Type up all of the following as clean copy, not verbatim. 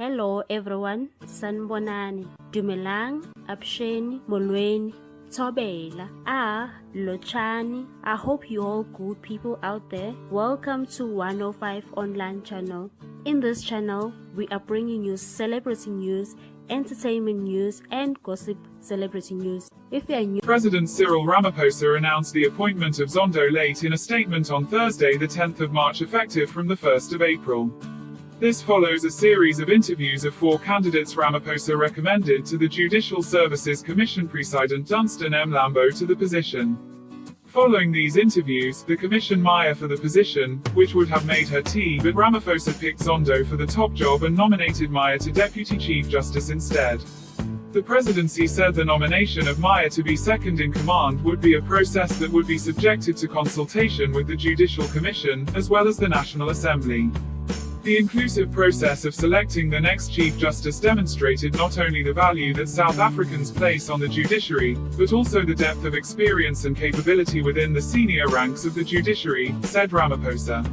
Hello everyone, sanibonani, dumelang, absheni, molweni, thobela, lochani. I hope you all good people out there. Welcome to 105 online channel. In this channel, we are bringing you celebrity news, entertainment news, and gossip celebrity news. If you are new, President Cyril Ramaphosa announced the appointment of Zondo late in a statement on Thursday, the 10th of March, effective from the 1st of April. This follows a series of interviews of 4 candidates Ramaphosa recommended to the Judicial Services Commission President Dunstan M. Lambo to the position. Following these interviews, the commission Maya for the position, which would have made her tea, but Ramaphosa picked Zondo for the top job and nominated Maya to Deputy Chief Justice instead. The presidency said the nomination of Maya to be second in command would be a process that would be subjected to consultation with the Judicial Commission, as well as the National Assembly. The inclusive process of selecting the next Chief Justice demonstrated not only the value that South Africans place on the judiciary, but also the depth of experience and capability within the senior ranks of the judiciary, said Ramaphosa.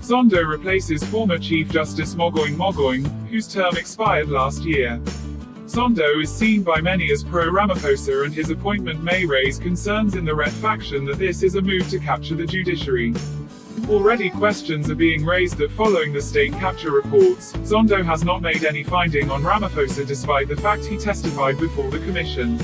Zondo replaces former Chief Justice Mogoeng, whose term expired last year. Zondo is seen by many as pro-Ramaphosa, and his appointment may raise concerns in the Red faction that this is a move to capture the judiciary. Already questions are being raised that following the state capture reports, Zondo has not made any finding on Ramaphosa despite the fact he testified before the commission.